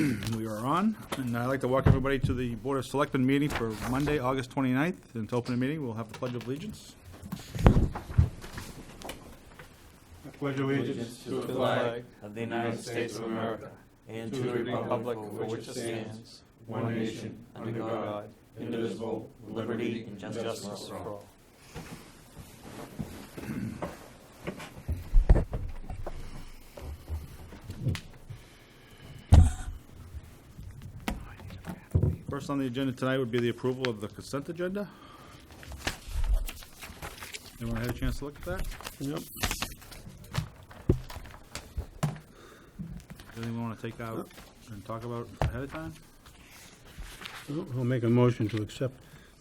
We are on, and I'd like to welcome everybody to the Board of Selectmen meeting for Monday, August 29th. And to open the meeting, we'll have the Pledge of Allegiance. Pledge of Allegiance To the flag of the United States of America and to the republic for which it stands, one nation, under God, indivisible, with liberty and justice for all. First on the agenda tonight would be the approval of the consent agenda. Anyone had a chance to look at that? Yep. Does anyone want to take out and talk about ahead of time? I'll make a motion to accept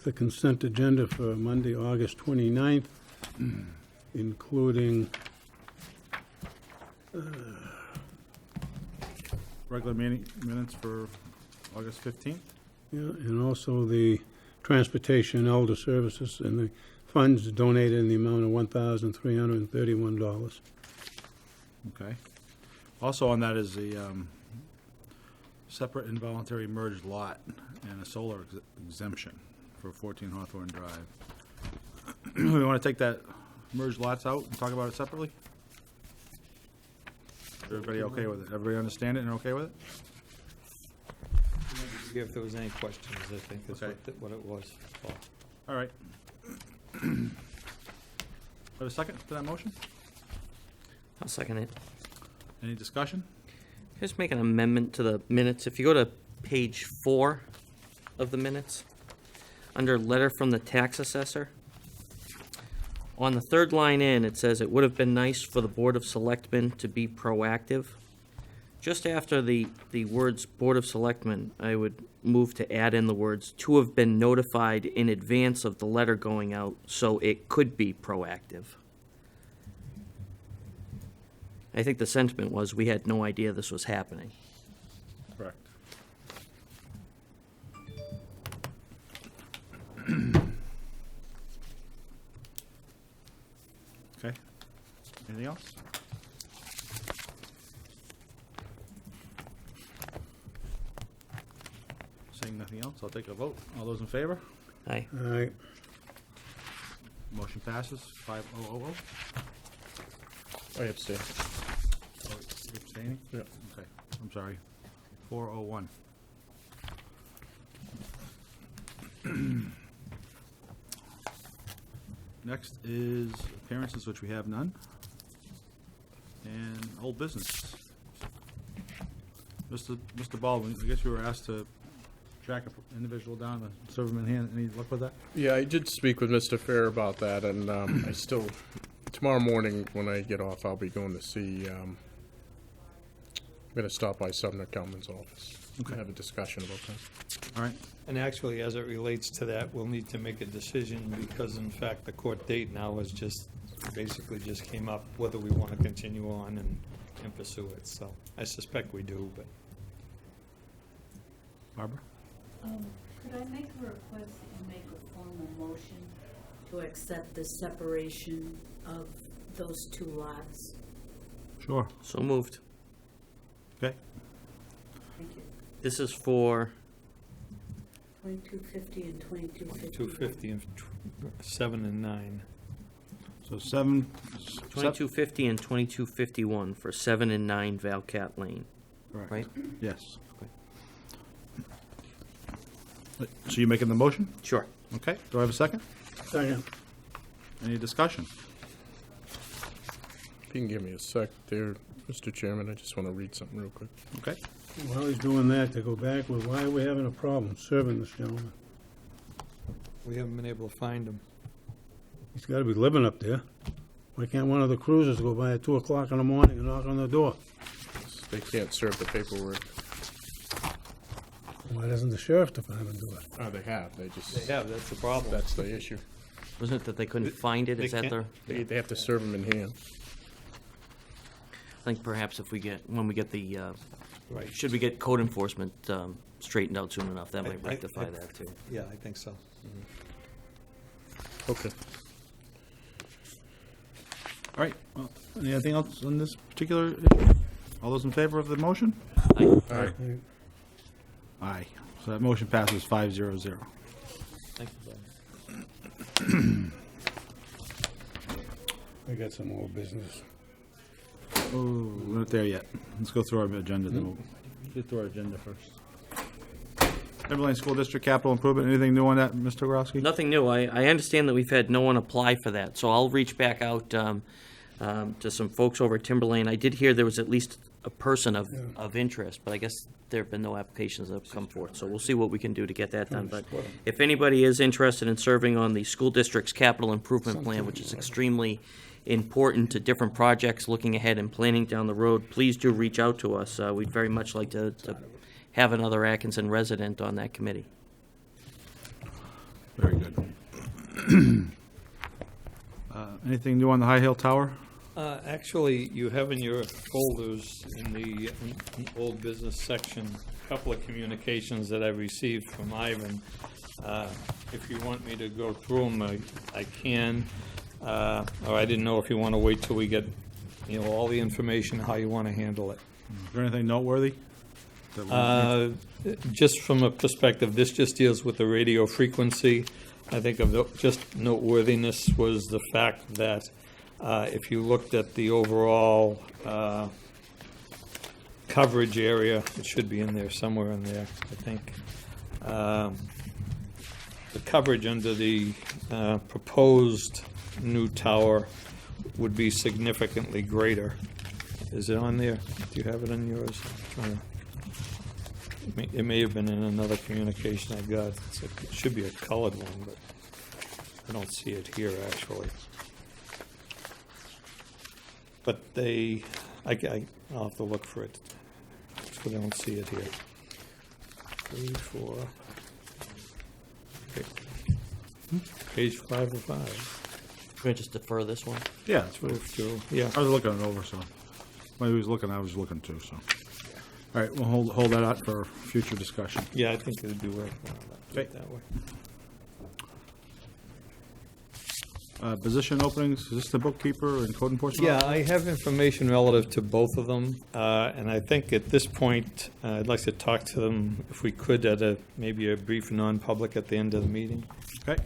the consent agenda for Monday, August 29th, including Regular meeting minutes for August 15th. and also the transportation elder services and the funds donated in the amount of $1,331. Okay. Also on that is the separate involuntary merged lot and a solar exemption for 14 Hawthorne Drive. We want to take that merged lots out and talk about it separately? Is everybody okay with it? Everybody understand it and okay with it? If there was any questions, I think that's Okay. what it was for. All right. Have a second to that motion? I'll second it. Any discussion? Just make an amendment to the minutes. If you go to page 4 of the minutes, under letter from the tax assessor, on the third line in, it says, "It would have been nice for the Board of Selectmen to be proactive." Just after the words Board of Selectmen, I would move to add in the words, "to have been notified in advance of the letter going out so it could be proactive." I think the sentiment was we had no idea this was happening. Correct. Okay. Anything else? Seeing nothing else, I'll take a vote. All those in favor? Aye. All right. Motion passes 5-0-0-0. I abstain. Oh, you abstaining? Yeah. Okay, I'm sorry. 4-0-1. Next is appearances, which we have none. And old business. Mr. Baldwin, I guess you were asked to track an individual down to serve him in hand. Any luck with that? Yeah, I did speak with Mr. Fair about that, and I still, tomorrow morning when I get off, I'll be going to see, I'm going to stop by Sumner Kelman's office. Okay. Have a discussion about that. All right, And actually, as it relates to that, we'll need to make a decision because in fact, the court date now is basically just came up, whether we want to continue on and pursue it. So I suspect we do, but Barbara? Could I make a request that you make a formal motion to accept the separation of those two lots? Sure. So moved. Okay. Thank you. This is for, 2250 and 2250. 250 and 7 and 9. So 7. 2250 and 2251 for 7 and 9 Valcat Lane, right? Yes. So you making the motion? Sure. Okay, do I have a second? Second. Any discussion? If you can give me a sec there, Mr. Chairman, I just want to read something real quick. Okay. While he's doing that, to go back with why are we having a problem serving this gentleman? We haven't been able to find them. He's got to be living up there. Why can't one of the cruisers go by at 2 o'clock in the morning and knock on the door? They can't serve the paperwork. Why doesn't the sheriff department do it? Oh, they have, they just, They have, that's the problem. that's the issue. Wasn't it that they couldn't find it? they Is that can't- their, They have to serve them in hand. I think perhaps if we get, when we get the, Right. should we get code enforcement straightened out soon enough, that might I- rectify that too. Yeah, I think so. Okay. All right, well, anything else on this particular issue? All those in favor of the motion? Aye. All right. Aye. So that motion passes 5-0-0. Thank you, Brian. I got some more business. Oh, we're not there yet. Let's go through our agenda, then we'll get through our agenda first. Timberlane School District Capital Improvement, anything new on that, Mr. Growski? Nothing new. I understand that we've had no one apply for that, so I'll reach back out to some folks over at Timberlane. I did hear there was at least a person of interest, but I guess there have been no applications that have come forth, so we'll see what we can do to get that done. But if anybody is interested in serving on the school district's capital improvement plan, which is extremely important to different projects looking ahead and planning down the road, please do reach out to us. We'd very much like to have another Atkinson resident on that committee. Very good. Anything new on the High Hill Tower? Actually, you have in your folders in the old business section, a couple of communications that I received from Ivan. If you want me to go through them, I can. Or I didn't know if you want to wait till we get, all the information, how you want to handle it. Is there anything noteworthy? that we- Just from a perspective, this just deals with the radio frequency. I think of just noteworthiness was the fact that if you looked at the overall coverage area, it should be in there, somewhere in there, I think. The coverage under the proposed new tower would be significantly greater. Is it on there? Do you have it on yours? I'm trying to- It may have been in another communication I got. It should be a colored one, but I don't see it here, actually. But I'll have to look for it, so I don't see it here. 3, 4. Okay. Page 5 of 5. Can I just defer this one? Yeah, it's Move to, yeah. I was looking it over, so when he was looking, I was looking too, so. All right, we'll hold that out for future discussion. Yeah, I think it'd be worthwhile to do it that way. Position openings, is this the bookkeeper and code enforcement? Yeah, officer? I have information relative to both of them, and I think at this point, I'd like to talk to them, if we could, at maybe a brief non-public at the end of the meeting. Okay.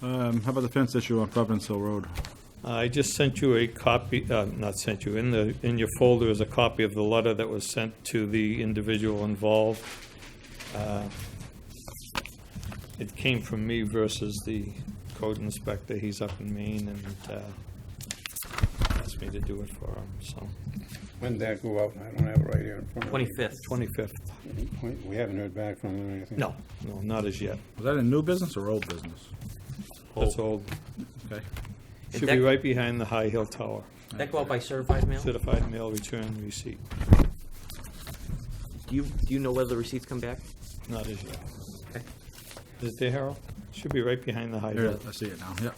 How about the fence issue on Providence Hill Road? I just sent you a copy, not sent you, in your folder is a copy of the letter that was sent to the individual involved. It came from me versus the code inspector. He's up in Maine and asked me to do it for him, so. When did that go out? I don't have it right here in front of me. 25th. 25th. We haven't heard back from them or anything? No, not as yet. Was that in new business or old business? That's old. Okay. Should be right behind the High Hill Tower. Did that go out by certified mail? Certified mail return receipt. Do you know whether the receipts come back? Not as yet. Okay. Is it there, Harold? Should be right behind the High Here, Hill. I see it now, yep.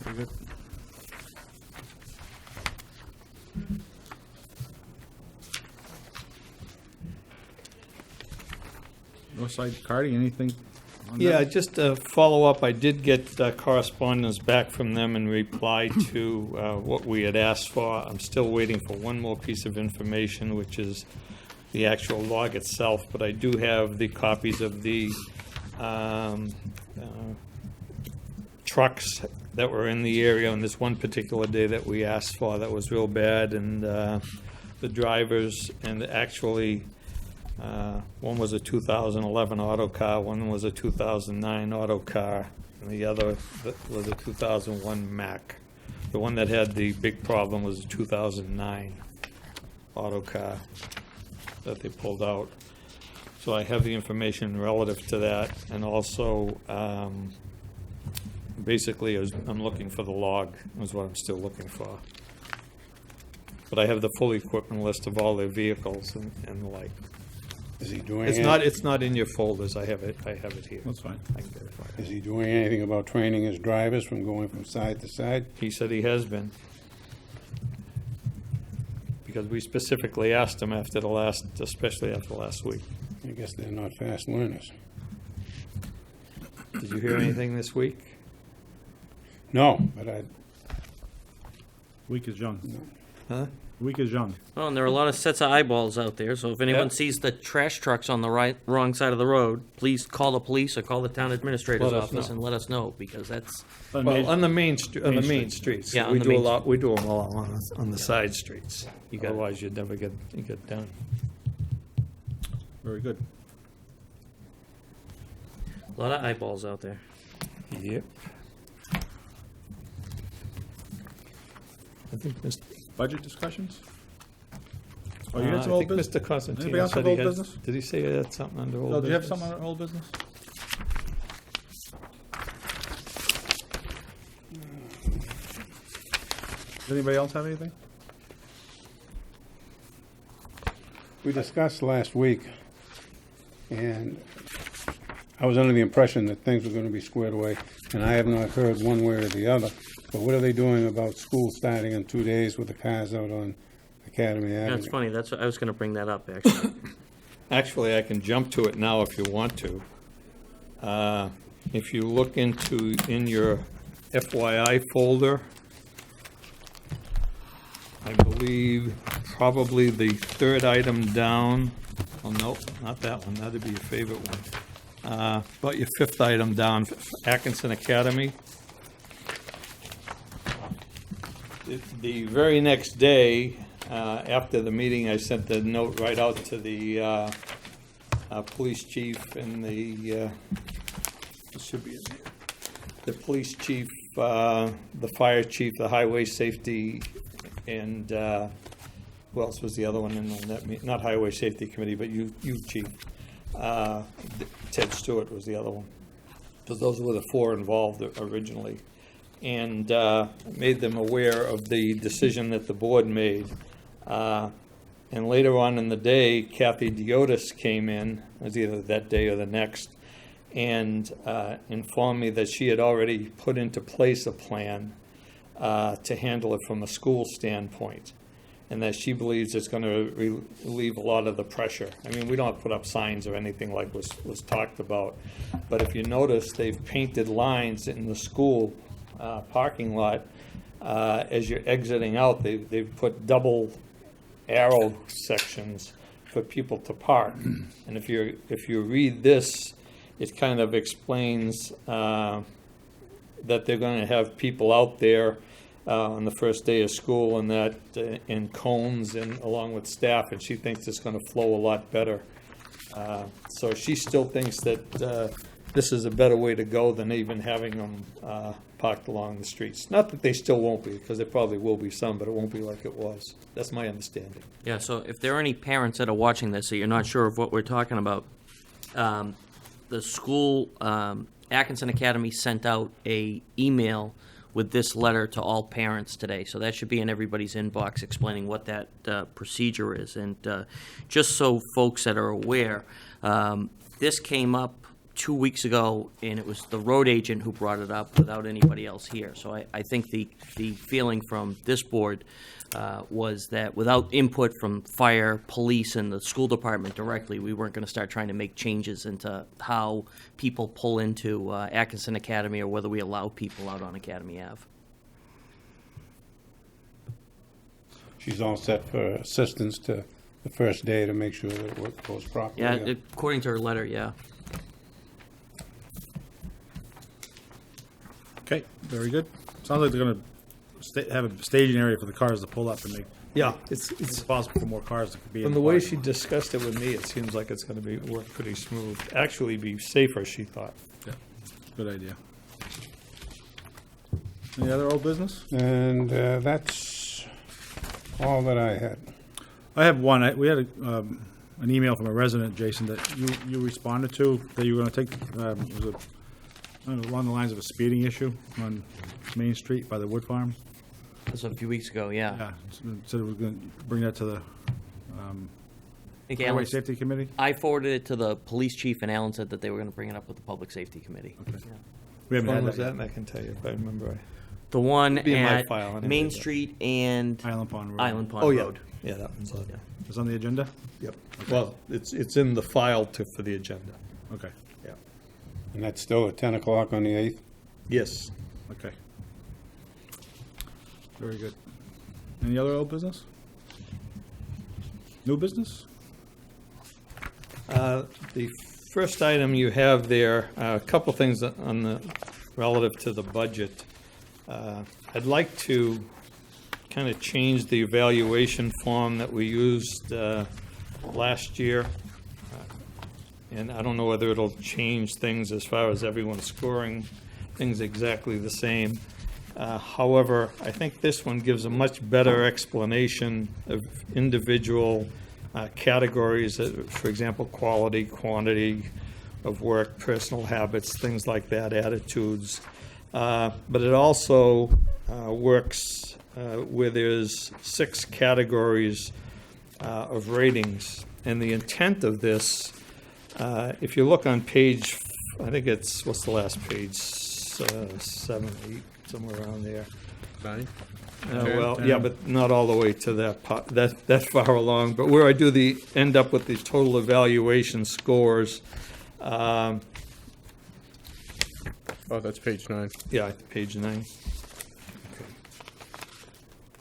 Very good. Northside Cardi, anything on that? Yeah, just a follow-up, I did get correspondence back from them in reply to what we had asked for. I'm still waiting for one more piece of information, which is the actual log itself, but I do have the copies of the trucks that were in the area on this one particular day that we asked for that was real bad, and the drivers, and actually, one was a 2011 auto car, one was a 2009 auto car, and the other was a 2001 Mack. The one that had the big problem was a 2009 auto car that they pulled out. So I have the information relative to that, and also, basically, I'm looking for the log, is what I'm still looking for. But I have the full equipment list of all their vehicles and the like. Is he doing It's not in your folders, I have it here. That's fine. I can verify it. Is he doing anything about training his drivers from going from side to side? He said he has been. because we specifically asked them especially after the last week. I guess they're not fast learners. Did you hear anything this week? No, but Week is young. Huh? Week is young. Oh, and there are a lot of sets of eyeballs out there, so if anyone Yeah. sees the trash trucks on the wrong side of the road, please call the police or call the town administrator's Let us office know. and let us know, because that's, Well, on the main streets. Yeah, on We the do a main lot, we do them all on the side streets. You got it. Otherwise, you'd never get done. Very good. a lot of eyeballs out there. Yep. I think Mr. Budget discussions? Oh, you had some I old think business? Mr. Constantino Anybody else said have he old had, business? did he say he had something under old Bill, business? do you have something on old business? Does anybody else have anything? we discussed last week, and I was under the impression that things were going to be squared away, and I have not heard one way or the other. But what are they doing about school starting in 2 days with the cars out on Academy Avenue? That's funny, that's, I was gonna bring that up, actually. Actually, I can jump to it now if you want to. If you look in your FYI folder, I believe probably the third item down, oh, nope, not that one, that'd be your favorite one. About your fifth item down, Atkinson Academy. The very next day, after the meeting, I sent the note right out to the police chief and it should be in there. The police chief, the fire chief, the highway safety, and who else was the other one in that meeting? Not highway safety committee, but you chief. Ted Stewart was the other one. Because those were the four involved originally. And made them aware of the decision that the board made. And later on in the day, Kathy Diotis came in, it was either that day or the next, and informed me that she had already put into place a plan to handle it from a school standpoint, and that she believes it's going to relieve a lot of the pressure. I mean, we don't have to put up signs or anything like was talked about, but if you notice, they've painted lines in the school parking lot. As you're exiting out, they've put double arrow sections for people to park. And if you read this, it kind of explains that they're going to have people out there on the first day of school and that in cones and along with staff, and she thinks it's going to flow a lot better. So she still thinks that this is a better way to go than even having them parked along the streets. Not that they still won't be, because there probably will be some, but it won't be like it was. That's my understanding. Yeah, so if there are any parents that are watching this, so you're not sure of what we're talking about, the school, Atkinson Academy sent out a email with this letter to all parents today. So that should be in everybody's inbox explaining what that procedure is. And just so folks that are aware, this came up 2 weeks ago, and it was the road agent who brought it up without anybody else here. So I think the feeling from this board was that without input from fire, police, and the school department directly, we weren't going to start trying to make changes into how people pull into Atkinson Academy or whether we allow people out on Academy Ave. She's all set for assistance to the first day to make sure that it work goes properly. Yeah, according to her letter, yeah. Okay, very good. Sounds like they're gonna have a staging area for the cars to pull up and make Yeah, it's possible for more cars to be in from the the way parking she lot. discussed it with me, it seems like it's going to work pretty smooth. Actually be safer, she thought. Yeah, good idea. Any other old business? And that's all that I had. I have one. We had an email from a resident, Jason, that you responded to, that you were gonna take, was it along the lines of a speeding issue on Main Street by the Wood Farm? That was a few weeks ago, yeah. Yeah, said it was gonna bring that to the I think Highway Alan, Safety Committee? I forwarded it to the police chief, and Alan said that they were going to bring it up with the public safety committee. Yeah. We haven't When had was that that? yet. And I can tell you if I remember. The one Be in my at file anyway, Main but- Street and Island Pond Road. Island Pond Oh, yeah. Road. Yeah, that one's on. It's on the agenda? Yep. Well, it's in the file for the agenda. Okay, Yeah. And that's still at 10 o'clock on the 8th? Yes. okay. Very good. Any other old business? New business? The first item you have there, a couple things on the, relative to the budget. I'd like to kind of change the evaluation form that we used last year. And I don't know whether it'll change things as far as everyone scoring things exactly the same. However, I think this one gives a much better explanation of individual categories, for example, quality, quantity of work, personal habits, things like that, attitudes. But it also works where there's 6 categories of ratings. And the intent of this, if you look on page, I think it's, what's the last page? 7, 8, somewhere around there. 9? Well, yeah, but not all the way to that part, that far along. But where I do end up with the total evaluation scores, Oh, that's page 9. yeah, page 9.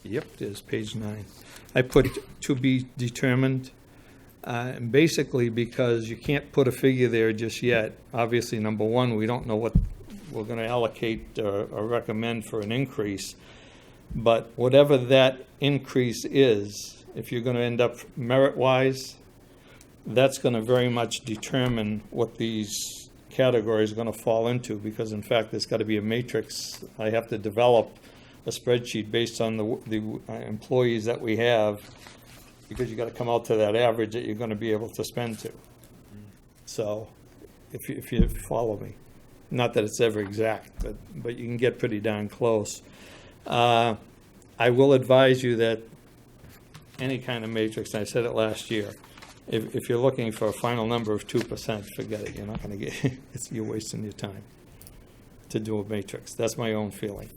Yep, there's page 9. I put to be determined, and basically because you can't put a figure there just yet. Obviously, number one, we don't know what we're going to allocate or recommend for an increase. But whatever that increase is, if you're going to end up merit-wise, that's going to very much determine what these categories are going to fall into, because in fact, there's got to be a matrix. I have to develop a spreadsheet based on the employees that we have, because you got to come out to that average that you're going to be able to spend to. So, if you follow me, not that it's ever exact, but you can get pretty darn close. I will advise you that any kind of matrix, and I said it last year, if you're looking for a final number of 2%, forget it. You're not going to get. You're wasting your time to do a matrix. That's my own feeling.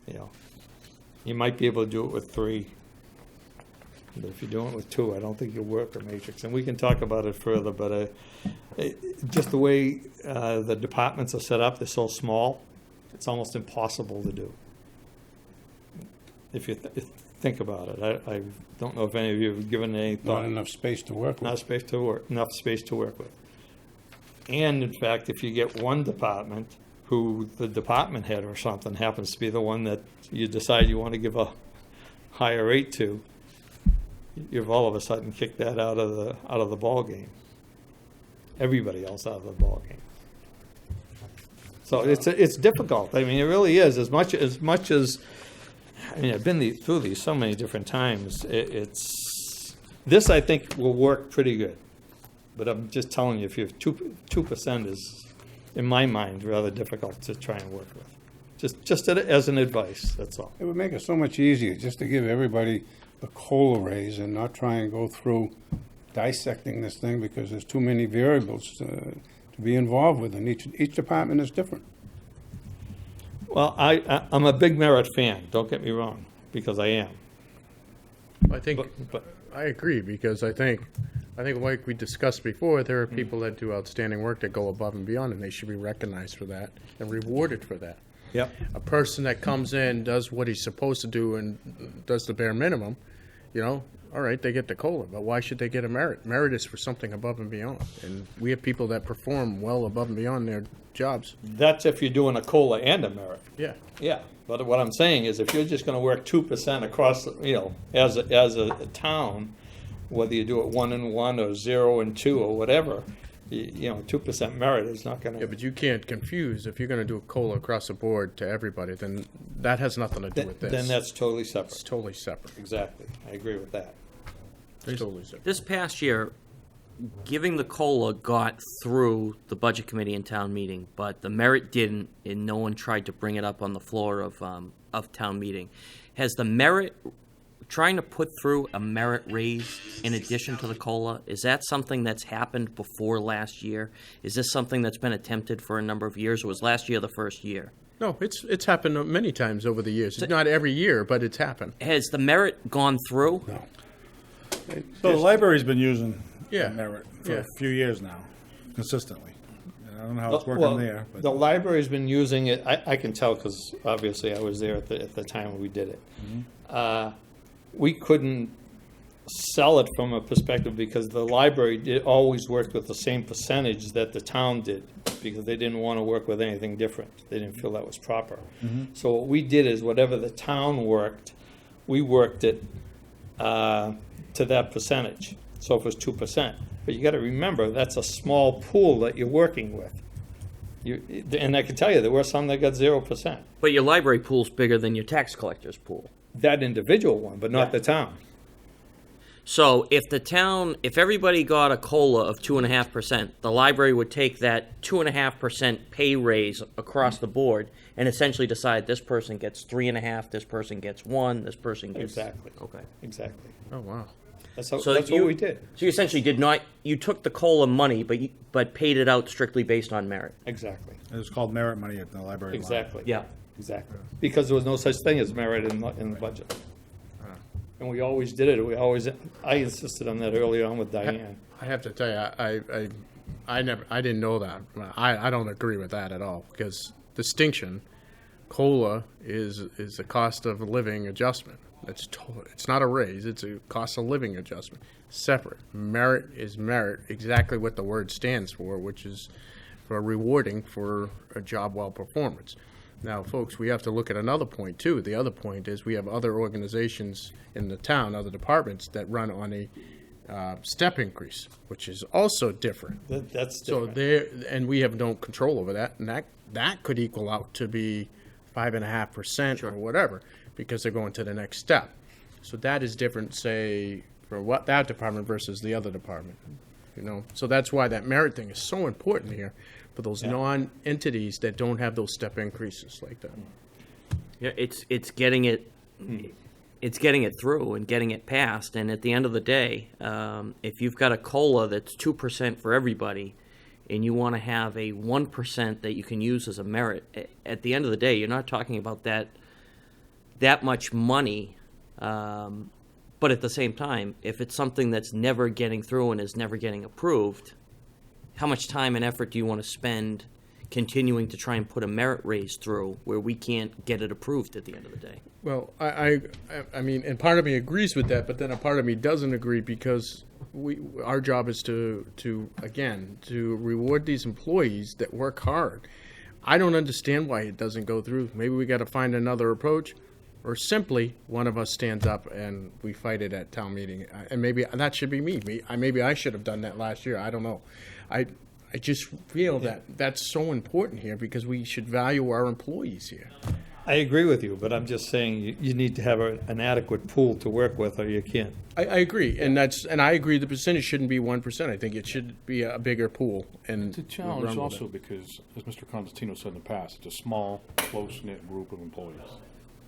You know, you might be able to do it with 3, but if you're doing it with 2, I don't think you'll work a matrix. And we can talk about it further, but just the way the departments are set up, they're so small, it's almost impossible to do. If you think about it, I don't know if any of you have given it any thought. Not enough space to work with. Enough space to work with. And in fact, if you get one department who the department head or something happens to be the one that you decide you want to give a higher rate to, you've all of a sudden kicked that out of the ball game. Everybody else out of the ball game. So it's difficult. I mean, it really is. As much as I mean, I've been through these so many different times. This I think will work pretty good. But I'm just telling you, if you have 2% is, in my mind, rather difficult to try and work with. Just as an advice, that's all. It would make it so much easier just to give everybody the COLA raise and not try and go through dissecting this thing, because there's too many variables to be involved with, and each department is different. Well, I'm a big merit fan, don't get me wrong, because I am. I think, But I agree, because I think like we discussed before, there are people that do outstanding work that go above and beyond, and they should be recognized for that and rewarded for that. Yep. A person that comes in, does what he's supposed to do, and does the bare minimum, all right, they get the COLA, but why should they get a merit? Merit is for something above and beyond, and we have people that perform well above and beyond their jobs. That's if you're doing a COLA and a merit. Yeah. Yeah, but what I'm saying is, if you're just going to work 2% across, as a town, whether you do it 1 and 1 or 0 and 2 or whatever, 2% merit is not going to. Yeah, but you can't confuse, if you're going to do a COLA across the board to everybody, then that has nothing to do with this. Then that's totally It's separate. totally separate. Exactly, I agree with that. It's totally separate. This past year, giving the COLA got through the Budget Committee and town meeting, but the merit didn't, and no one tried to bring it up on the floor of town meeting. Has the merit, trying to put through a merit raise in addition to the COLA, is that something that's happened before last year? Is this something that's been attempted for a number of years, or was last year the first year? No, it's happened many times over the years. It's not every year, but it's happened. Has the merit gone through? No. So the library's been using Yeah. merit for Yeah. a few years now, consistently. I don't know how it's Well, working there, The but library's been using it, I can tell, because obviously I was there at the time we did it. We couldn't sell it from a perspective because the library always worked with the same percentage that the town did, because they didn't want to work with anything different. They didn't feel that was proper. So what we did is whatever the town worked, we worked it to that percentage. So if it was 2%. But you got to remember, that's a small pool that you're working with. And I can tell you, there were some that got 0%. But your library pool's bigger than your tax collector's pool. That individual one, but not the town. So if everybody got a COLA of 2.5%, the library would take that 2.5% pay raise across the board and essentially decide this person gets 3.5, this person gets 1, this person gets. Exactly. Okay. Exactly. Oh, wow. That's So what we did. So you essentially you took the COLA money, but paid it out strictly based on merit. Exactly. it was called merit money at the library. line. Exactly. Yeah. Exactly. Because there was no such thing as merit in the budget. And we always did it. I insisted on that early on with Diane. I have to tell you, I didn't know that. I don't agree with that at all, because distinction, COLA is the cost of living adjustment. It's not a raise, it's a cost of living adjustment. Separate. Merit is merit, exactly what the word stands for, which is for rewarding for a job well performance. Now, folks, we have to look at another point, too. The other point is we have other organizations in the town, other departments, that run on a step increase, which is also different. That's So different. and we have no control over that, and that could equal out to be 5.5% or whatever, because they're going to the next step. So that is different, say, for what that department versus the other department. So that's why that merit thing is so important here for those non-entities that don't have those step increases like that. Yeah, it's getting it through and getting it passed. And at the end of the day, if you've got a COLA that's 2% for everybody, and you want to have a 1% that you can use as a merit, at the end of the day, you're not talking about that much money. But at the same time, if it's something that's never getting through and is never getting approved, how much time and effort do you want to spend continuing to try and put a merit raise through where we can't get it approved at the end of the day? Well, I mean, and part of me agrees with that, but then a part of me doesn't agree, because our job is to reward these employees that work hard. I don't understand why it doesn't go through. Maybe we got to find another approach, or simply one of us stands up and we fight it at town meeting. And maybe that should be me. Maybe I should have done that last year. I don't know. I just feel that that's so important here, because we should value our employees here. I agree with you, but I'm just saying you need to have an adequate pool to work with, or you can't. I agree, and I agree the percentage shouldn't be 1%. I think it should be a bigger pool. And It's a challenge also because, as Mr. Constantino said in the past, it's a small, close-knit group of employees.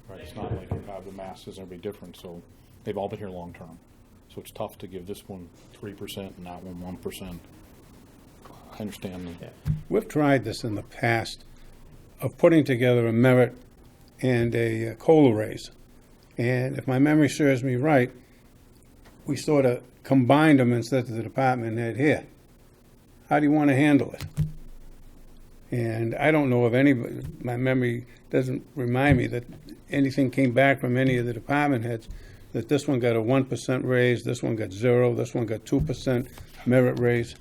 Right? It's not like you have the masses, everybody different, so they've all been here long-term. So it's tough to give this one 3% and that one 1%. I understand. We've tried this in the past of putting together a merit and a COLA raise. And if my memory serves me right, we sort of combined them instead of the department head here. How do you want to handle it? And I don't know of anybody, my memory doesn't remind me that anything came back from any of the department heads, that this one got a 1% raise, this one got 0, this one got 2% merit raise.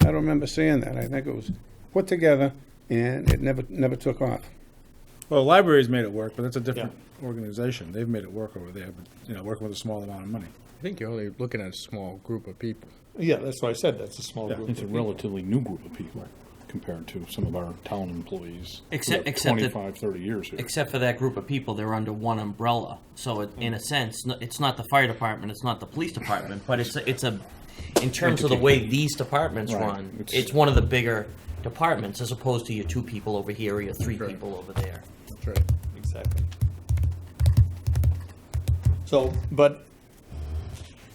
I don't remember seeing that. I think it was put together and it never took off. Well, the library's made it work, but that's a different organization. They've made it work over there, but, working with a small amount of money. I think you're only looking at a small group of people. Yeah, that's why I said that's a small group. It's a of people. relatively new group of people compared to some of our town employees. who Except have that- 25, 30 years here. Except for that group of people, they're under one umbrella. So in a sense, it's not the fire department, it's not the police department, but it's a in terms of the way these departments Right. run, it's one of the bigger departments as opposed to your 2 people over here or your 3 Right. people over there. That's right. Exactly. So, but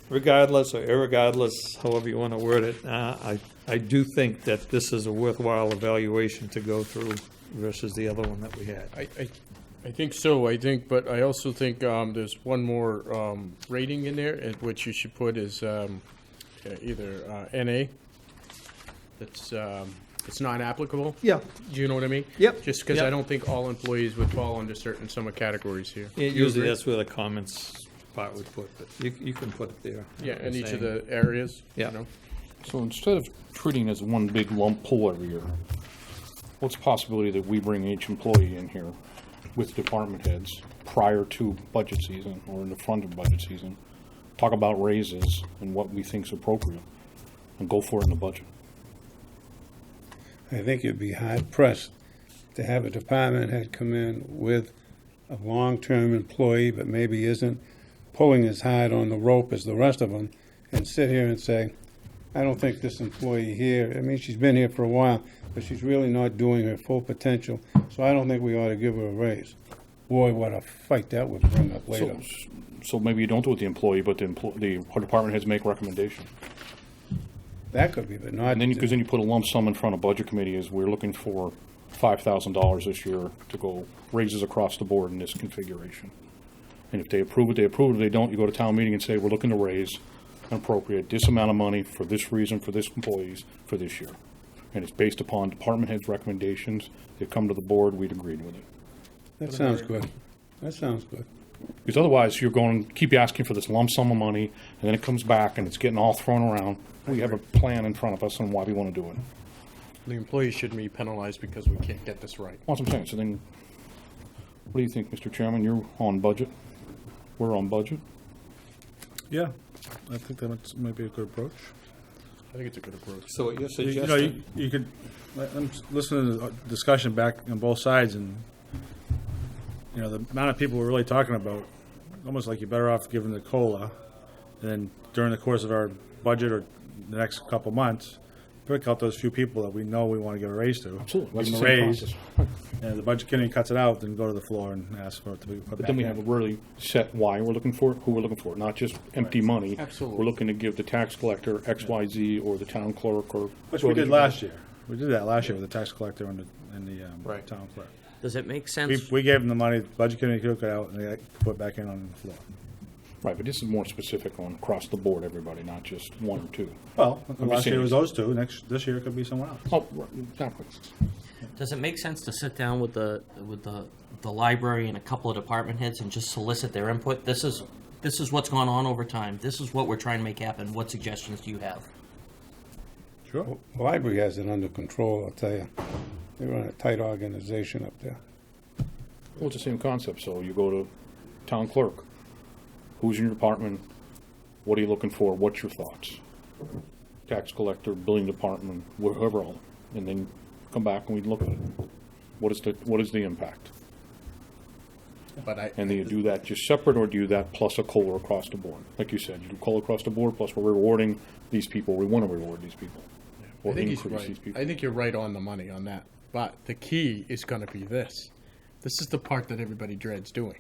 regardless or irregardless, however you want to word it, I do think that this is a worthwhile evaluation to go through versus the other one that we had. I think so, but I also think there's one more rating in there, which you should put is either NA, it's not applicable. Yeah. Do you know what I mean? Yep. Just because I Yep. don't think all employees would fall under certain summer categories here. Usually that's where the comments part would put, but you can put it there. Yeah, in each of Saying- the areas. you Yeah. know. So instead of treating it as one big lump pull every year, what's the possibility that we bring each employee in here with department heads prior to budget season or in the front of budget season, talk about raises and what we think is appropriate, and go for it in the budget? I think you'd be hard pressed to have a department head come in with a long-term employee, but maybe isn't pulling as hard on the rope as the rest of them, and sit here and say, I don't think this employee here, I mean, she's been here for a while, but she's really not doing her full potential, so I don't think we ought to give her a raise. Boy, what a fight that would bring up later. So maybe you don't do it with the employee, but the department heads make recommendation. That could be, but not. And then, because then you put a lump sum in front of budget committee is we're looking for $5,000 this year to go raises across the board in this configuration. And if they approve it, they approve it. If they don't, you go to town meeting and say, we're looking to raise and appropriate this amount of money for this reason, for this employees, for this year. And it's based upon department heads' recommendations. They come to the board, we'd agreed with it. That sounds good. That sounds good. Because otherwise, you're going to keep asking for this lump sum of money, and then it comes back and it's getting all thrown around. We have a plan in front of us on why we want to do it. The employees shouldn't be penalized because we can't get this right. Well, that's what I'm saying. So then, what do you think, Mr. Chairman? You're on budget. We're on budget. Yeah, I think that might be a good approach. I think it's a good approach. So what you're You know, suggesting, you could, I'm listening to the discussion back on both sides, and, you know, the amount of people we're really talking about, almost like you're better off giving the COLA, and then during the course of our budget or the next couple months, pick out those few people that we know we want to give a raise to. Absolutely. Give That's them the a same raise, process. and if the budget committee cuts it out, then go to the floor and ask for it to be put But back then we in. have a really set why we're looking for it, who we're looking for, not just empty money. Absolutely. We're looking to give the tax collector XYZ or the town clerk or. Which we did last year. We did that last year with the tax collector and the Right. town clerk. Does it make We sense? we gave them the money, the budget committee took it out, and they put it back in on the floor. Right, but this is more specific on across the board, everybody, not just one or two. Well, I'm last saying year was it's- those two, this year it could be someone else. Oh, right, exactly. Does it make sense to sit down with the library and a couple of department heads and just solicit their input? This is what's gone on over time. This is what we're trying to make happen. What suggestions do you have? Sure. The library has it under control, I'll tell you. They run a tight organization up there. Well, it's the same concept, so you go to town clerk. Who's in your department? What are you looking for? What's your thoughts? Tax collector, billing department, whoever else, and then come back and we look at it. What is the impact? But And do you do that just separate, or do you do that plus a COLA across the board? Like you said, you do COLA across the board, plus we're rewarding these people, we want to reward these people. I Or think he's increase right. these people. I think you're right on the money on that. But the key is going to be this. This is the part that everybody dreads doing.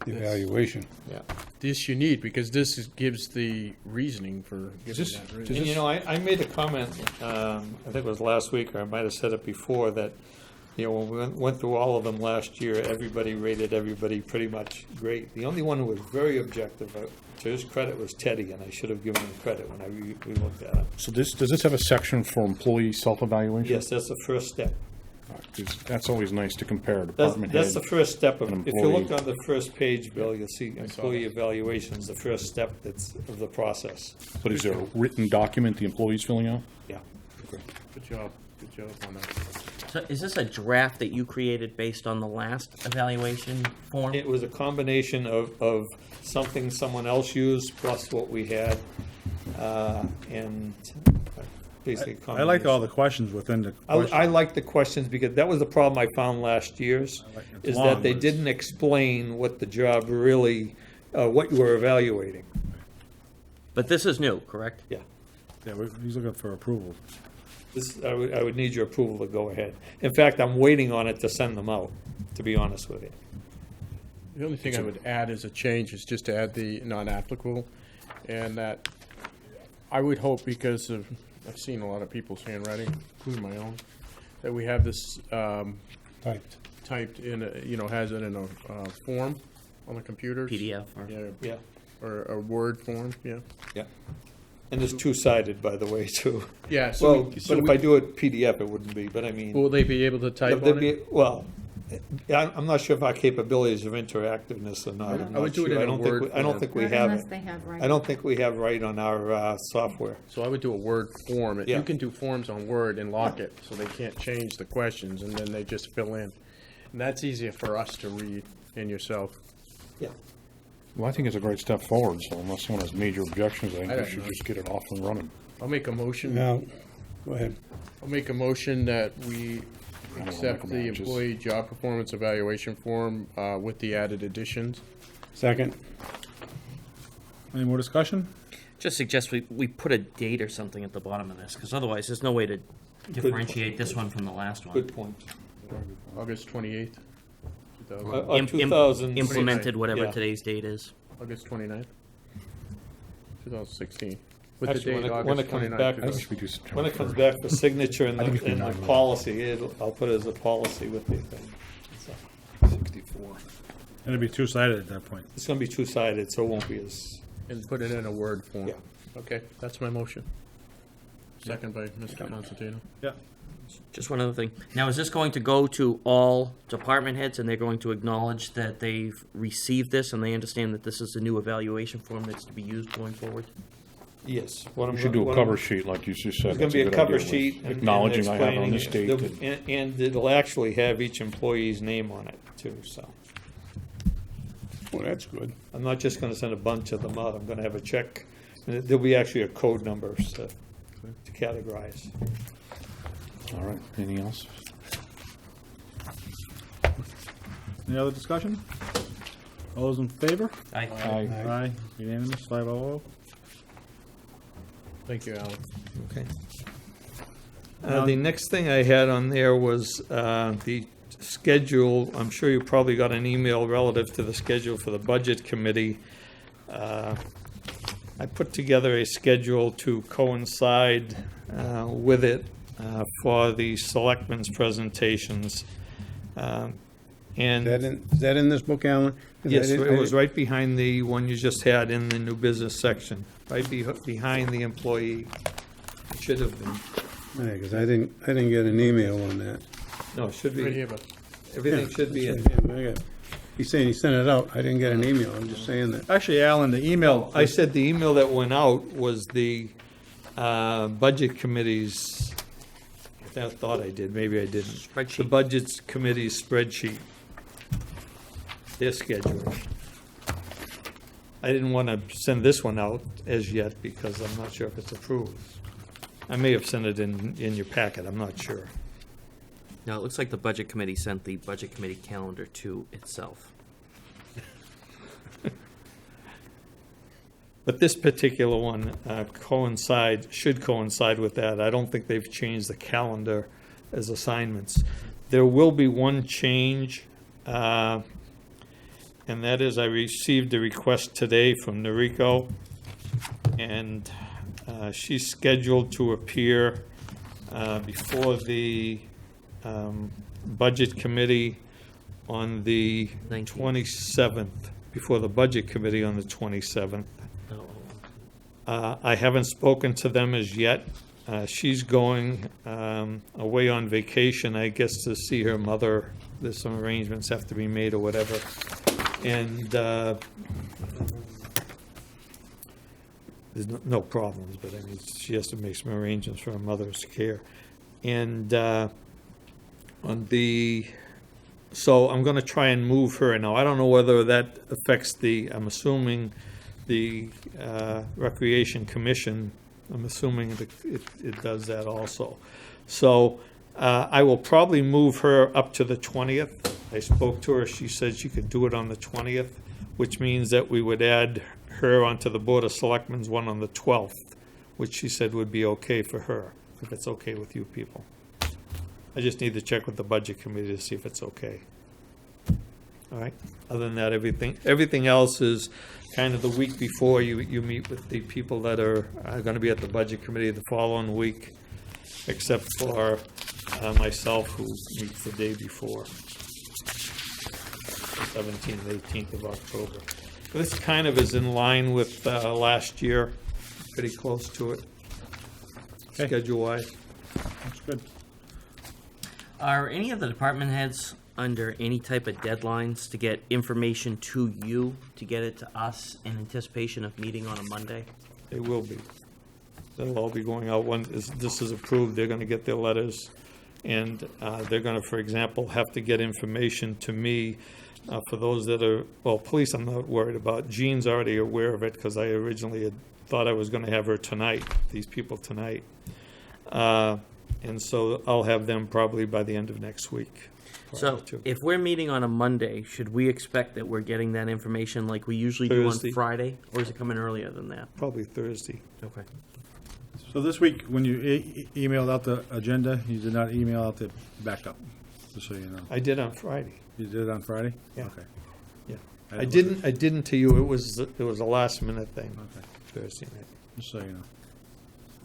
The evaluation. yeah. This you need because gives the reasoning for giving this- that raise. is And you know, I made a comment, I think it was last week, or I might have said it before, that, you know, when we went through all of them last year, everybody rated everybody pretty much great. The only one who was very objective, to his credit, was Teddy, and I should have given him credit when I re-looked at it. So does this have a section for employee self-evaluation? Yes, that's the first step. 'Cause that's always nice to compare That's, department head. that's the first step of, an if you look employee. on the first page, Bill, you'll see employee evaluations, the first step that's of the process. But is there a written document the employee's filling out? Yeah. Good job. Good job on that. So is this a draft that you created based on the last evaluation form? It was a combination of something someone else used plus what we had, and basically. I liked all the questions within the question. I like the questions because that was the problem I found last year's, it's is long, that they but it's- didn't explain what the job really, what you were evaluating. But this is new, correct? Yeah. Yeah, he's looking for approval. This, I would need your approval to go ahead. In fact, I'm waiting on it to send them out, to be honest with you. The only thing I would add as a change is just to add the non-applicable, and that I would hope, because of, I've seen a lot of people's handwriting, including my own, that we have this, Typed. typed in, has it in a, form on the computers? PDF or? Yeah, Yeah, or a Word form, yeah. yeah. And it's two-sided, by the way, too. Yeah, so Well, we, but if I do it PDF, it wouldn't be, but I mean. will they be able to type They'd on be- it? Well, I'm not sure if our capabilities of interactiveness or not. I'm I would not do it sure. in a don't think Word we- I don't form. think we Not have unless it. they have right. I don't think we have right on our software. So I would do a Word form. Yeah. You can do forms on Word and lock it, so they can't change the questions, and then they just fill in. And that's easier for us to read and yourself. Yeah. Well, I think it's a great step forward, so unless someone has major objections, I think I we don't should know. just get it off and running. I'll make a motion. Now, go ahead. I'll make a motion that we I don't wanna accept the micromanage this. employee job performance evaluation form with the added additions. Second? Any more discussion? Just suggest we put a date or something at the bottom of this, because otherwise there's no way to differentiate this one from the last one. Good point. August 28th, 2000 Im- im- 2000. Implemented whatever Yeah. today's date is. August 29th, 2016. With the Actually, date when August it comes 29th. back, I think we should be doing September when it comes 1st. back for signature in I think it should be the 9/11. policy, I'll put it as a policy with the thing. So, 64. And it'd be two-sided at that point. it's gonna be two-sided, so it won't be as, And put it in a Word form. Yeah. Okay, that's my motion. Second by Mr. Constantino. Yeah. Just one other thing. Now, is this going to go to all department heads, and they're going to acknowledge that they've received this, and they understand that this is a new evaluation form that's to be used going forward? yes. What I'm We should gonna- do what a I'm- cover sheet, like you just said. There's gonna That's a be a good cover idea, with sheet. and acknowledging I have on this explaining date. it. And it'll actually have each employee's name on it, too, so. Well, that's good. I'm not just gonna send a bunch of them out, I'm gonna have a check, and there'll be actually a code numbers to categorize. All right, anything else? Any other discussion? All those in favor? Aye. Aye. Aye. Unanimous, 5-0. Thank you, Alan. Okay. The next thing I had on there was the schedule. I'm sure you probably got an email relative to the schedule for the Budget Committee. I put together a schedule to coincide with it for the Selectmen's presentations. And Is that in this book, Alan? 'Cause I yes, didn't- it was right behind the one you just had in the new business section, right behind the employee. It should have been. Yeah, because I didn't get an email on that. No, it should Right be, here, but everything should be in. He's saying he sent it out. I didn't get an email. I'm just saying that. Actually, Alan, the email, I said the email that went out was the Budget Committee's, I thought I did, maybe I didn't. The Spreadsheet. Budget Committee's spreadsheet, their schedule. I didn't want to send this one out as yet because I'm not sure if it's approved. I may have sent it in your packet, I'm not sure. No, it looks like the Budget Committee sent the Budget Committee calendar to itself. But this particular one should coincide with that. I don't think they've changed the calendar as assignments. There will be one change, and that is I received a request today from Noriko, and she's scheduled to appear before the Budget Committee on the 19th. 27th, before the Budget Committee on the 27th. Oh. I haven't spoken to them as yet. She's going away on vacation, I guess, to see her mother. There's some arrangements have to be made or whatever. And there's no problems, but I mean, she has to make some arrangements for her mother's care. And so I'm gonna try and move her. Now, I don't know whether that affects I'm assuming the Recreation Commission, I'm assuming that it does that also. So I will probably move her up to the 20th. I spoke to her, she said she could do it on the 20th, which means that we would add her onto the Board of Selectmen's one on the 12th, which she said would be okay for her, if it's okay with you people. I just need to check with the Budget Committee to see if it's okay. All right, other than that, everything else is kind of the week before you meet with the people that are gonna be at the Budget Committee the following week, except for myself, who meets the day before, 17th, 18th of October. This kind of is in line with last year, pretty close to it, Okay. schedule-wise. That's good. Are any of the department heads under any type of deadlines to get information to you, to get it to us in anticipation of meeting on a Monday? They will be. They'll all be going out, when this is approved, they're gonna get their letters, and they're gonna, for example, have to get information to me for those that are, well, police I'm not worried about. Jean's already aware of it, because I originally had thought I was gonna have her tonight, these people tonight. And so I'll have them probably by the end of next week. So, prior to. if we're meeting on a Monday, should we expect that we're getting that information like we usually do on Thursday. Friday? Or is it coming earlier than that? Probably Thursday. Okay. So this week, when you emailed out the agenda, you did not email out the backup, just so you know. I did on Friday. You did it on Friday? Yeah. Okay. Yeah. I I didn't didn't to you, it was a last minute thing, Okay, Thursday night. just so you know.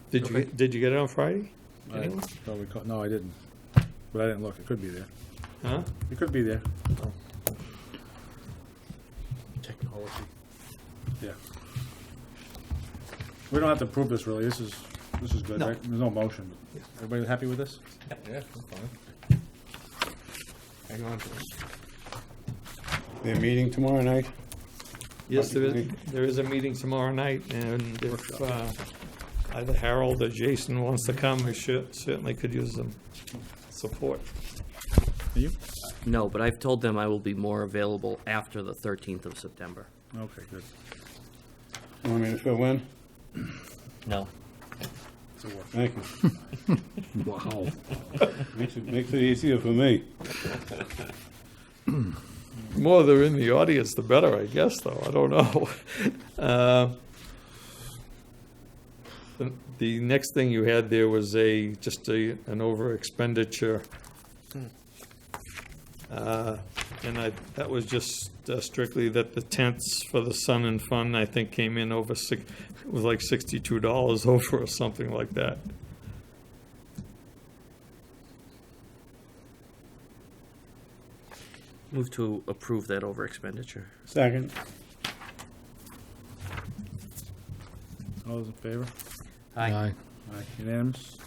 Did you get it on Friday? I Anyone? don't recall, no, I didn't, but I didn't look, it could be there. Huh? It could be there, Technology. yeah. We don't have to prove this really, this is good, No. right? There's no motion. Everybody happy with this? Yeah, I'm fine. Hang on to it. They're meeting tomorrow night? Yes, there is a meeting tomorrow night, and if either Harold or Jason wants to come, we certainly could use some support. You? No, but I've told them I will be more available after the 13th of September. Okay, good. You want me to fill in? No. Thank you. Wow. Makes it easier for me. The more they're in the audience, the better, I guess, though. I don't know. The next thing you had there was just an over expenditure. And that was just strictly that the tents for the Sun and Fun, I think, came in over it was like $62 over or something like that. Move to approve that over expenditure. Second. All those in favor? Aye. Aye, unanimous?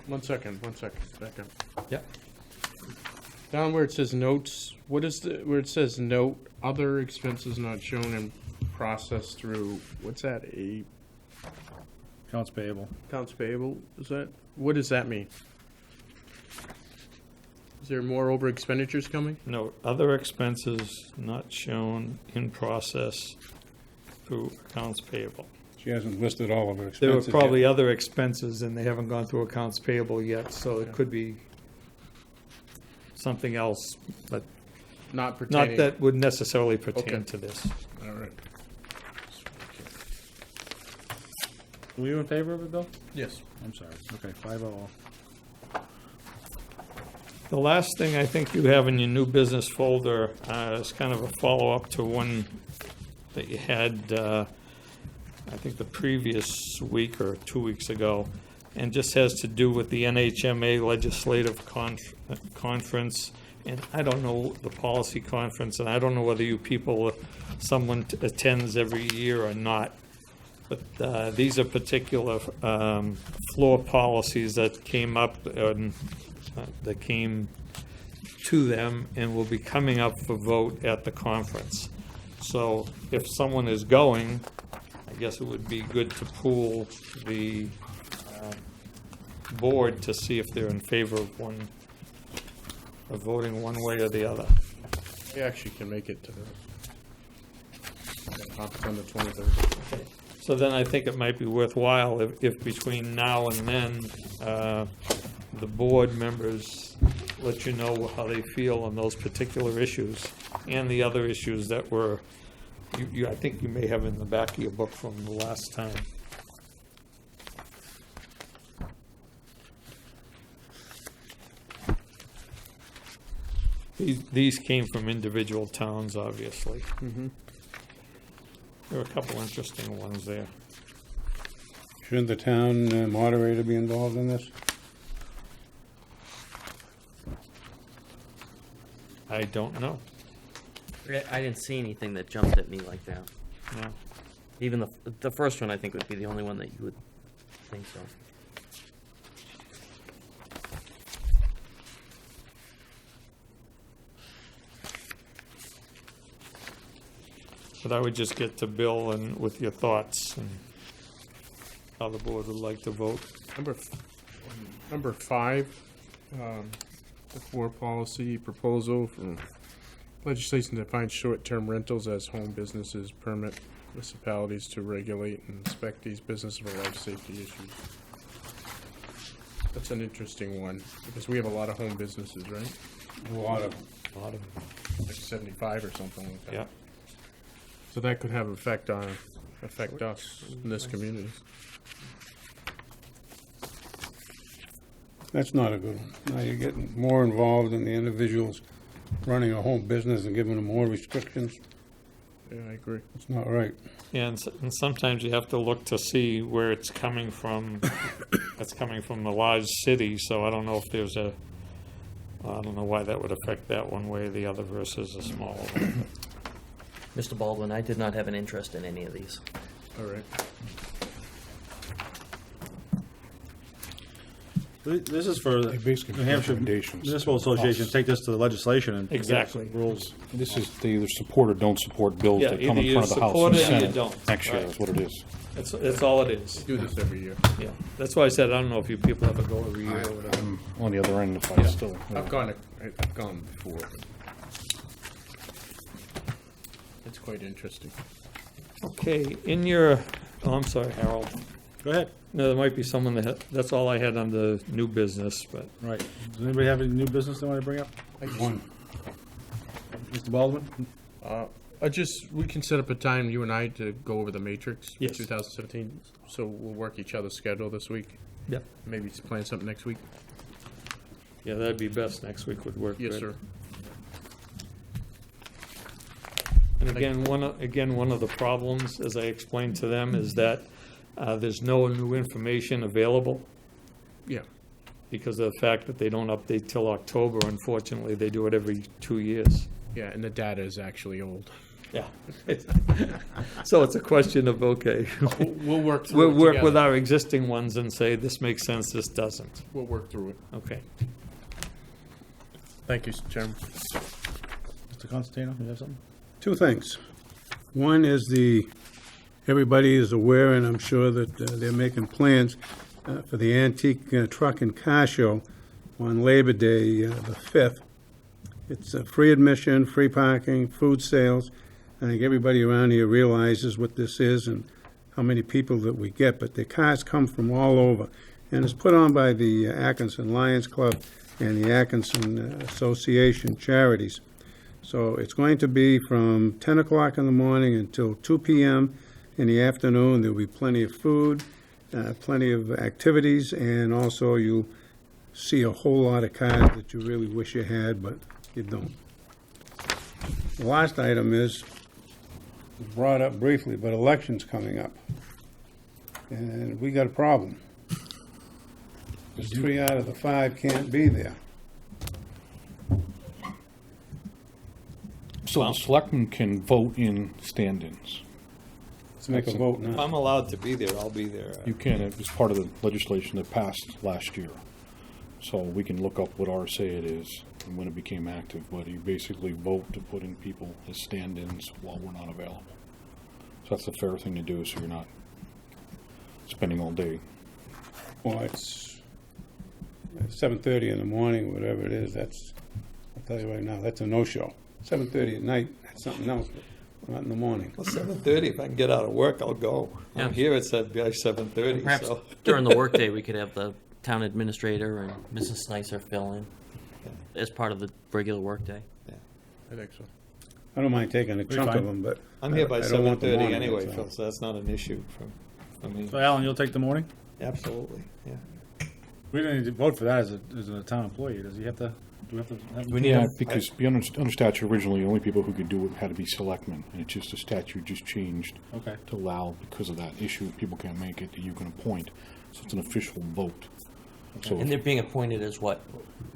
One second, back up. Yep. Down where it says notes, where it says note, other expenses not shown in process through, what's that, Accounts payable. accounts payable, what does that mean? Is there more over expenditures coming? No, other expenses not shown in process through accounts payable. She hasn't listed all of her There were expenses yet. probably other expenses, and they haven't gone through accounts payable yet, so it could be something else, but Not pertaining. not that would necessarily pertain Okay. to this. All right. Were you in favor of it, Bill? Yes. I'm sorry. Okay, 5-0. The last thing I think you have in your new business folder is kind of a follow-up to one that you had, I think the previous week or 2 weeks ago, and just has to do with the NHMA Legislative Conference. And I don't know the policy conference, and I don't know whether you people, someone attends every year or not. But these are particular floor policies that came up, that came to them and will be coming up for vote at the conference. So if someone is going, I guess it would be good to pool the board to see if they're in favor of voting one way or the other. We actually can make it to the conference on the 23rd. So then I think it might be worthwhile if between now and then, the board members let you know how they feel on those particular issues and the other issues that were, I think you may have in the back of your book from the last time. These came from individual towns, obviously. There were a couple interesting ones there. Shouldn't the town moderator be involved in this? I don't know. I didn't see anything that jumped at me like that. No. Even the first one, I think, would be the only one that you would think so. But I would just get to Bill and with your thoughts and how the board would like to vote. Number 5, the 4 policy proposal for legislation defines short-term rentals as home businesses, permit municipalities to regulate and inspect these businesses for life safety issues. That's an interesting one, because we have a lot of home businesses, right? A lot of, Like 75 or something like that. Yeah. So that could have affect us in this community. that's not a good one. Now you're getting more involved in the individuals running a home business and giving them more restrictions. Yeah, I agree. It's not right. And sometimes you have to look to see where it's coming from. It's coming from a large city, so I don't know if there's I don't know why that would affect that one way or the other versus a smaller one. Mr. Baldwin, I did not have an interest in any of these. All right. This is for They basically New Hampshire recommendations. Municipal Association, take this to the legislation and. Exactly. Rules. This is, they either support or don't support bills Yeah, that come either in you front of the House support and it or you Senate don't. next year, Right. is what it is. That's all it is. Do this every year. Yeah, that's why I said, I don't know if you people ever go every year or whatever. I'm on the other end if I still. I've gone before. It's quite interesting. Okay, in your, oh, I'm sorry, Harold. Go ahead. No, there might be someone that's all I had on the new business, but Right. Does anybody have any new business they want to bring up? One. Mr. Baldwin? We can set up a time, you and I, to go over the matrix for Yes. 2017. So we'll work each other's schedule this week. yeah, Maybe plan something next week. yeah, that'd be best. Next week would work Yes, good. sir. And again, one of the problems, as I explained to them, is that there's no new information available Yeah. because of the fact that they don't update till October. Unfortunately, they do it every 2 years. Yeah, and the data is actually old. Yeah. So it's a question of, okay, We'll work through we'll it work with together. our existing ones and say, this makes sense, this doesn't. We'll work through it. Okay. Thank you, Chairman. Mr. Constantino, you have something? Two things. One is everybody is aware, and I'm sure that they're making plans for the antique truck and car show on Labor Day, the 5th. It's free admission, free parking, food sales. I think everybody around here realizes what this is and how many people that we get, but the cars come from all over. And it's put on by the Atkinson Lions Club and the Atkinson Association Charities. So it's going to be from 10 o'clock in the morning until 2 p.m. in the afternoon. There'll be plenty of food, plenty of activities, and also you'll see a whole lot of cars that you really wish you had, but you don't. The last item is brought up briefly, but elections coming up. And we got a problem. Because 3 out of the 5 can't be there. So the selectmen can vote in stand-ins. Let's make a vote If now. I'm allowed to be there, I'll be there. You can, it was part of the legislation that passed last year. So we can look up what RSA it is and when it became active, but you basically vote to put in people as stand-ins while we're not available. So that's the fair thing to do, so you're not spending all day. Well, it's 7:30 in the morning, whatever it is, I'll tell you right now, that's a no-show. 7:30 at night, that's something else, but not in the morning. Well, 7:30, if I can get out of work, I'll go. Yeah. I'm here at 7:30, Perhaps so. during the workday, we could have the town administrator and Mrs. Snicer fill in as part of the regular workday. I think so. I don't mind taking a chunk fine. of them, but I'm here by I don't want the 7:30 morning, anyway, that's all. Phil, so that's not an issue for me. So Alan, you'll take the morning? Absolutely, yeah. We don't need to vote for that as a town employee. Does he have to, do we have to have? We need Yeah, a- because under statute originally, the only people who could do it had to be selectmen, and it's just the statute just changed Okay. to allow, because of that issue, people can't make it, that you can appoint. So it's an official vote. So, And they're being appointed as what,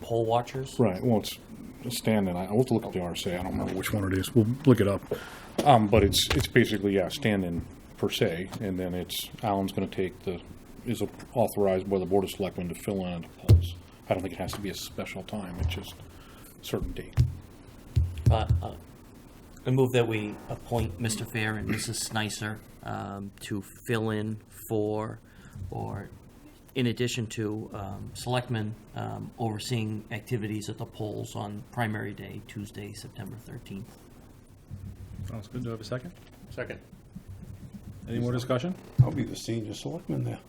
poll watchers? right, well, it's a stand-in. I'll have to look up the RSA. I don't remember which one it is. We'll look it up. But it's basically, yeah, stand-in per se, and then it's, Alan's gonna take is authorized by the Board of Selectmen to fill in at the polls. I don't think it has to be a special time, it's just a certain date. I move that we appoint Mr. Fair and Mrs. Snicer to fill in for, or in addition to selectmen overseeing activities at the polls on primary day, Tuesday, September 13th. Sounds good. Do I have a second? Second. Any more discussion? I'll be the senior selectman there.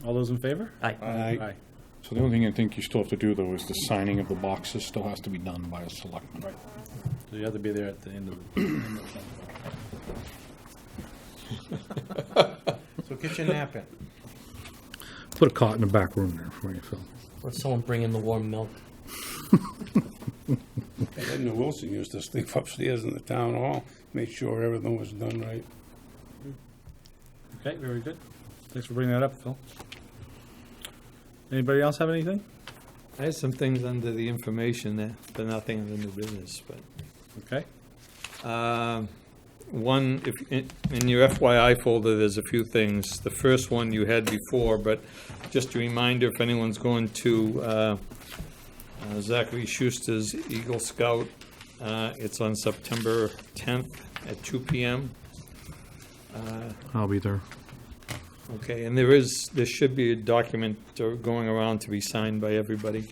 All those in favor? Aye. Aye. So the only thing I think you still have to do, though, is the signing of the boxes still has to be done by a selectman. Right. So you have to be there at the end of the. So get your nap in. Put a cot in the back room there for you, Phil. Or someone bring in the warm milk. Edna Wilson used to sleep upstairs in the town hall, make sure everything was done right. Okay, very good. Thanks for bringing that up, Phil. Anybody else have anything? I had some things under the information there, but nothing in the new business, but. Okay. One, if in your FYI folder, there's a few things. The first one you had before, but just a reminder, if anyone's going to Zachary Schuster's Eagle Scout, it's on September 10th at 2 p.m. I'll be there. Okay, and there should be a document going around to be signed by everybody,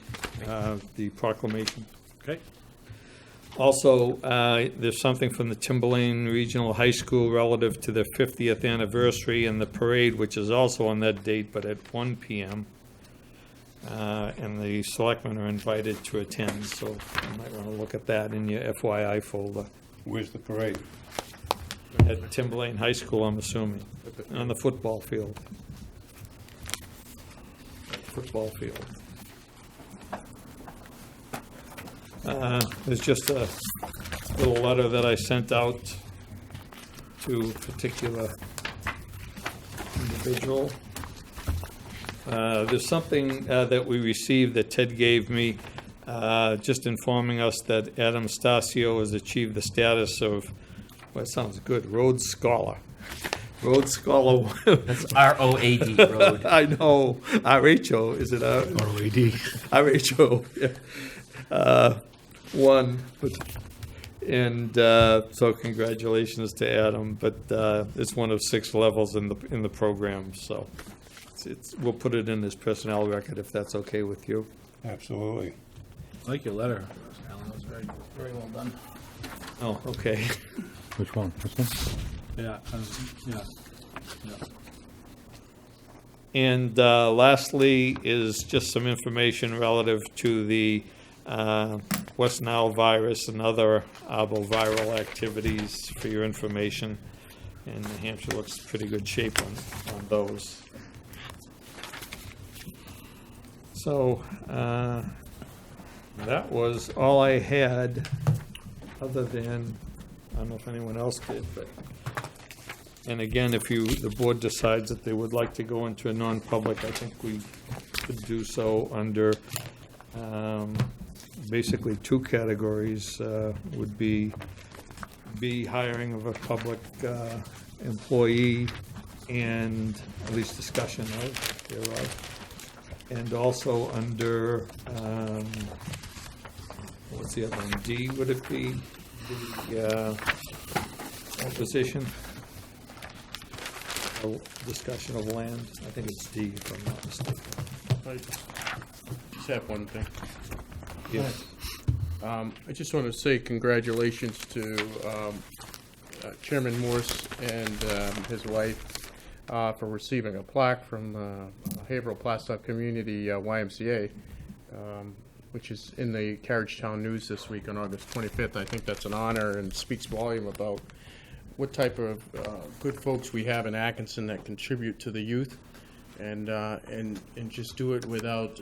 the proclamation. Okay. Also, there's something from the Timberlane Regional High School relative to their 50th anniversary and the parade, which is also on that date, but at 1 p.m. And the selectmen are invited to attend, so you might want to look at that in your FYI folder. Where's the parade? At Timberlane High School, I'm assuming, on the football field. Football field. There's just a little letter that I sent out to a particular individual. There's something that we received that Ted gave me, just informing us that Adam Stasio has achieved the status of, well, it sounds good, Rhodes Scholar. Rhodes Scholar. That's R-O-A-D, road. I know, RHO, is it ROAD. RHO, yeah. One, and so congratulations to Adam, but it's one of 6 levels in the program, so we'll put it in his personnel record if that's okay with you. Absolutely. I like your letter, Alan. That was very, very well done. Oh, okay. Which one? This one? Yeah. Yeah. And lastly is just some information relative to the West Nile virus and other arboviral activities for your information. And New Hampshire looks pretty good shape on those. So that was all I had, other than, I don't know if anyone else did, but, and again, if the board decides that they would like to go into a non-public, I think we could do so under basically 2 categories, would be hiring of a public employee and at least discussion thereof. And also under, what's the other one, D, would it be? The acquisition, discussion of land, I think it's D, if I'm not mistaken. I just have one thing. Yes. I just want to say congratulations to Chairman Morse and his wife for receiving a plaque from Haverhill Plastoff Community YMCA, which is in the Carriagetown News this week on August 25th. I think that's an honor and speaks volume about what type of good folks we have in Atkinson that contribute to the youth. and just do it without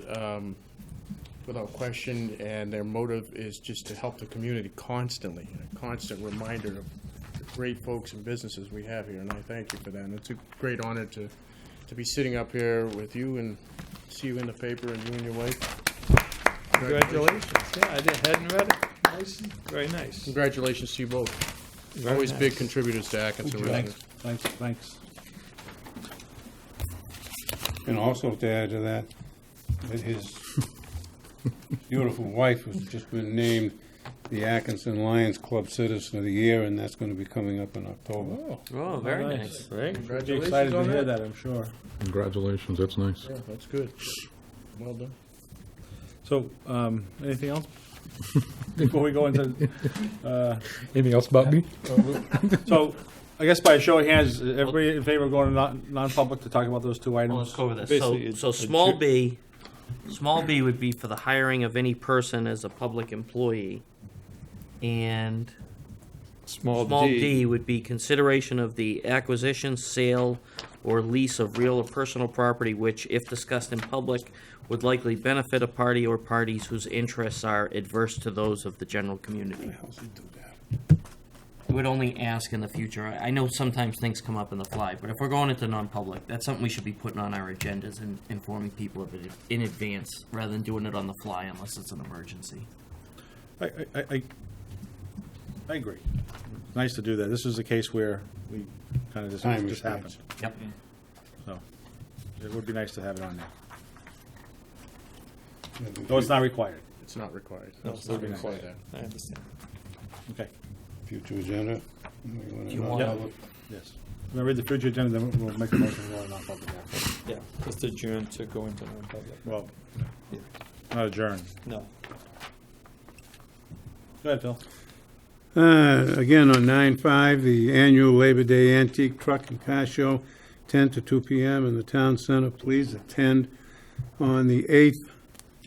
question, and their motive is just to help the community constantly, a constant reminder of the great folks and businesses we have here, and I thank you for that. And it's a great honor to be sitting up here with you and see you in the paper, and you and your wife. Congratulations. Yeah, hadn't read it. Nice, very nice. Congratulations to you both. Very Always nice. big contributors to Atkinson Thanks, residents. thanks. And also to add to that, that his beautiful wife has just been named the Atkinson Lions Club Citizen of the Year, and that's going to be coming up in October. Oh, very nice. Right? Be Congratulations excited to on hear that. that, I'm sure. Congratulations, that's nice. Yeah, that's good. Well done. So, anything else? Before we go into, Anything else about me? so, I guess by a show of hands, is everybody in favor of going to non-public to talk about those two Well, items? let's go over this. Basically, So it's a small ju- b would be for the hiring of any person as a public employee. And Small small d. d would be consideration of the acquisition, sale, or lease of real or personal property which, if discussed in public, would likely benefit a party or parties whose interests are adverse to those of the general community. How does he do that? I would only ask in the future. I know sometimes things come up in the fly, but if we're going into non-public, that's something we should be putting on our agendas and informing people of it in advance, rather than doing it on the fly unless it's an emergency. I agree. It's nice to do that. This is a case where we kind of Time just happened. restraints. Yep. So, it would be nice to have it on there. Yeah, Though it's not required. It's not required. No, it's not Very nice. required. I understand. Okay, Future agenda. You want- Yeah. yes. I'm gonna read the future agenda, then we'll make a motion to go on non-public after. Yeah, just adjourn to go into non-public. Well, Yeah. not adjourn. No. Go ahead, Phil. Again, on 9/5, the annual Labor Day Antique Truck and Car Show, 10 to 2 p.m. in the Town Center. Please attend. On the 8th,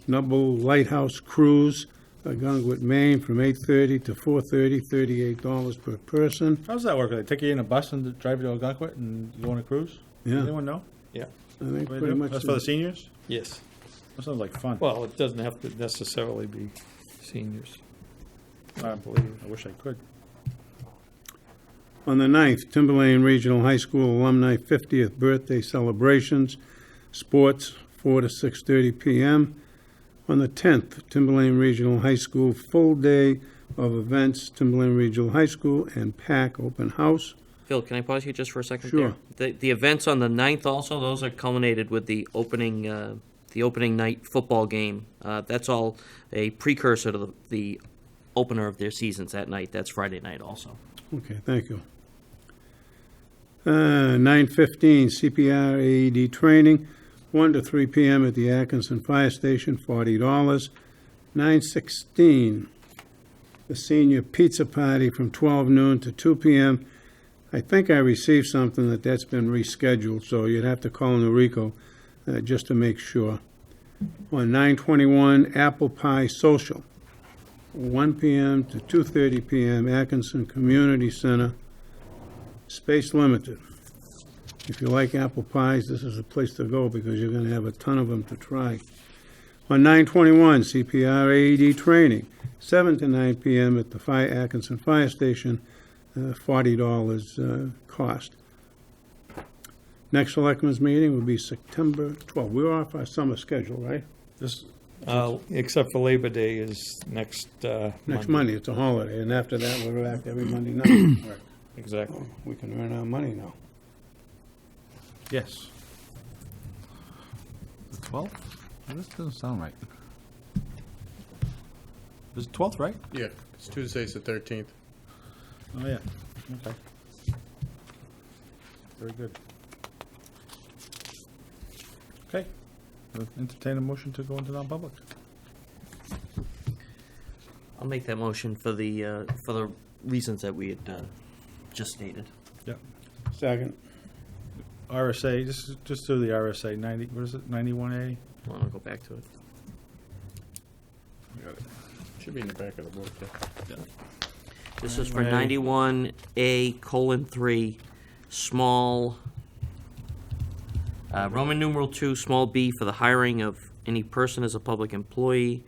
Nubble Lighthouse Cruise, Gungoot, Maine, from 8:30 to 4:30, $38 per person. How does that work? They take you in a bus and drive you to Algonquin and you go on a cruise? Yeah. Anyone know? Yeah. I think What they pretty do? much. That's for the seniors? Yes. That sounds like fun. Well, it doesn't have to necessarily be seniors. I believe. I wish I could. On the 9th, Timberlane Regional High School Alumni 50th Birthday Celebrations, sports, 4 to 6:30 p.m. On the 10th, Timberlane Regional High School full day of events, Timberlane Regional High School and PAC Open House. Phil, can I pause you just for a second? Sure. There? The events on the 9th also, those are culminated with the opening night football game. That's all a precursor to the opener of their seasons that night. That's Friday night also. Okay, thank you. 9:15, CPR AED training, 1 to 3 p.m. at the Atkinson Fire Station, $40. 9:16, the senior pizza party from 12 noon to 2 p.m. I think I received something that's been rescheduled, so you'd have to call Noriko just to make sure. On 9/21, Apple Pie Social, 1 p.m. to 2:30 p.m., Atkinson Community Center, space limited. If you like apple pies, this is a place to go because you're going to have a ton of them to try. On 9/21, CPR AED training, 7 to 9 p.m. at the Atkinson Fire Station, $40 cost. Next Selectmen's meeting will be September 12th. We're off our summer schedule, right? This, Except for Labor Day is next Next Monday, it's a holiday, and after that, we're back every Monday night. Exactly. We can earn our money now. yes. The 12th? This doesn't sound right. Is it 12th, right? Yeah, it's Tuesday's the 13th. Oh, yeah. Okay. Very good. Okay. I'll entertain a motion to go into non-public. I'll make that motion for the reasons that we had just stated. Yep. Second. RSA, just do the RSA 90, what is it, 91A? Well, I'll go back to it. Should be in the back of the book, yeah. This is for 91A. 91A:3, small, Roman numeral 2, small b, for the hiring of any person as a public employee,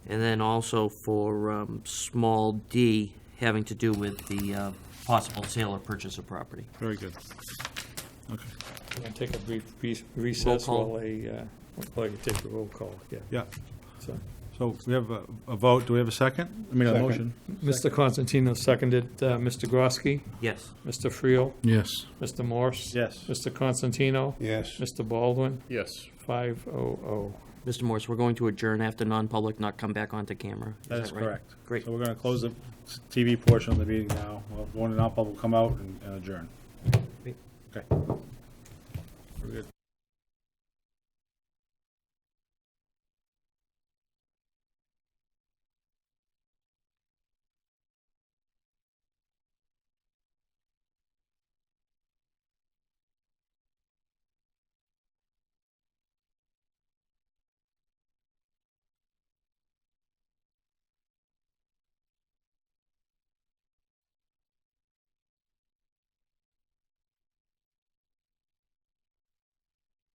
and then also for small d, having to do with the possible sale or purchase of property. Very good. Okay, We're going to take a brief recess call. while I take a roll call, yeah. yeah. So, So we have a vote. Do we have a second? I mean, a Second. motion? Mr. Constantino seconded, Mr. Groski, Yes. Mr. Friel, Yes. Mr. Morse. Yes. Mr. Constantino. Yes. Mr. Baldwin, Yes. 500. Mr. Morris, we're going to adjourn after non-public, not come back onto camera. That is right? correct. Great. So we're going to close the TV portion of the meeting now. We'll go into non-public, come out and adjourn. Great. Okay. Very good.